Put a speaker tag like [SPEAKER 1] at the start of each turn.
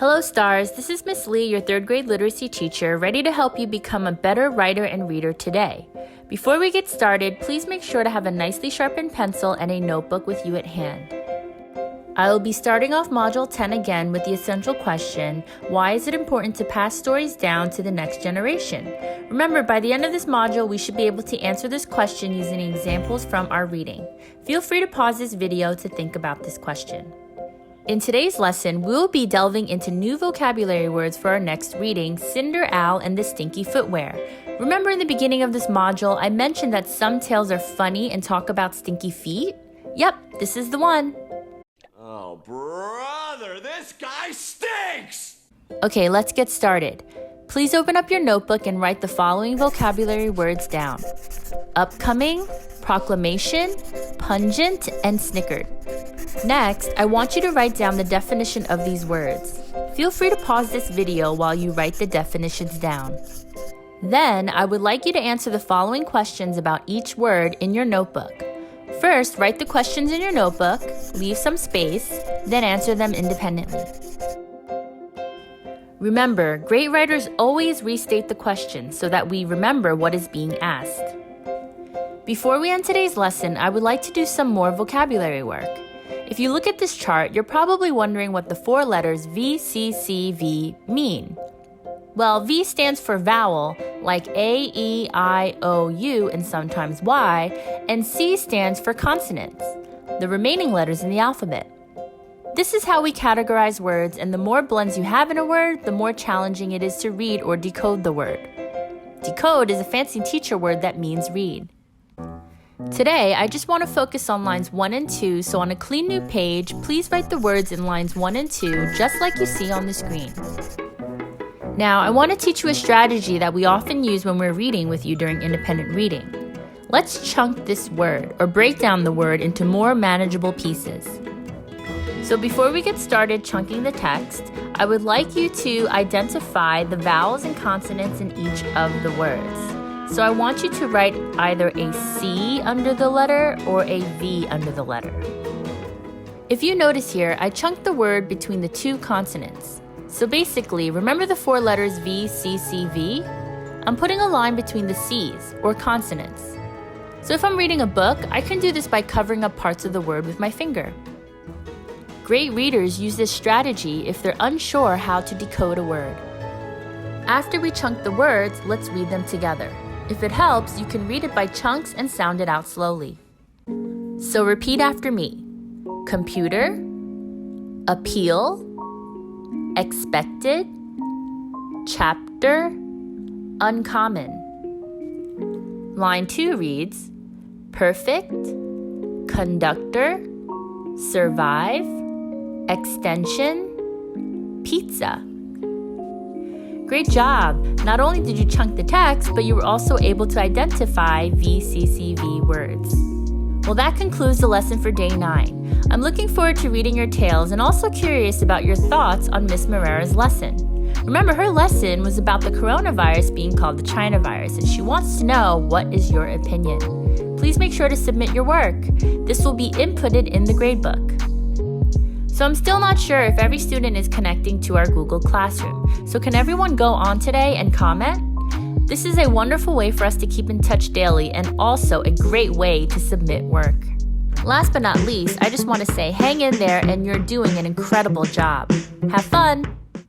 [SPEAKER 1] Hello stars, this is Miss Lee, your 3rd grade literacy teacher, ready to help you become a better writer and reader today. Before we get started, please make sure to have a nicely sharpened pencil and a notebook with you at hand. I will be starting off Module 10 again with the essential question, why is it important to pass stories down to the next generation? Remember, by the end of this module, we should be able to answer this question using examples from our reading. Feel free to pause this video to think about this question. In today's lesson, we will be delving into new vocabulary words for our next reading, Cinder Owl and the Stinky Footwear. Remember in the beginning of this module, I mentioned that some tales are funny and talk about stinky feet? Yep, this is the one.
[SPEAKER 2] Oh, brother, this guy stinks!
[SPEAKER 1] Okay, let's get started. Please open up your notebook and write the following vocabulary words down. Upcoming, proclamation, pungent, and snickered. Next, I want you to write down the definition of these words. Feel free to pause this video while you write the definitions down. Then, I would like you to answer the following questions about each word in your notebook. First, write the questions in your notebook, leave some space, then answer them independently. Remember, great writers always restate the question so that we remember what is being asked. Before we end today's lesson, I would like to do some more vocabulary work. If you look at this chart, you're probably wondering what the 4 letters V-C-C-V mean. Well, V stands for vowel, like A, E, I, O, U, and sometimes Y, and C stands for consonants, the remaining letters in the alphabet. This is how we categorize words, and the more blends you have in a word, the more challenging it is to read or decode the word. Decode is a fancy teacher word that means read. Today, I just want to focus on lines 1 and 2, so on a clean new page, please write the words in lines 1 and 2, just like you see on the screen. Now, I want to teach you a strategy that we often use when we're reading with you during independent reading. Let's chunk this word, or break down the word into more manageable pieces. So before we get started chunking the text, I would like you to identify the vowels and consonants in each of the words. So I want you to write either a C under the letter or a V under the letter. If you notice here, I chunked the word between the 2 consonants. So basically, remember the 4 letters V, C, C, V? I'm putting a line between the C's, or consonants. So if I'm reading a book, I can do this by covering up parts of the word with my finger. Great readers use this strategy if they're unsure how to decode a word. After we chunk the words, let's read them together. If it helps, you can read it by chunks and sound it out slowly. So repeat after me. Computer, appeal, expected, chapter, uncommon. Line 2 reads, perfect, conductor, survive, extension, pizza. Great job! Not only did you chunk the text, but you were also able to identify VCCV words. Well, that concludes the lesson for day 9. I'm looking forward to reading your tales and also curious about your thoughts on Miss Marrera's lesson. Remember, her lesson was about the coronavirus being called the China virus, and she wants to know what is your opinion. Please make sure to submit your work. This will be inputted in the gradebook. So I'm still not sure if every student is connecting to our Google Classroom. So can everyone go on today and comment? This is a wonderful way for us to keep in touch daily and also a great way to submit work. Last but not least, I just want to say hang in there and you're doing an incredible job. Have fun!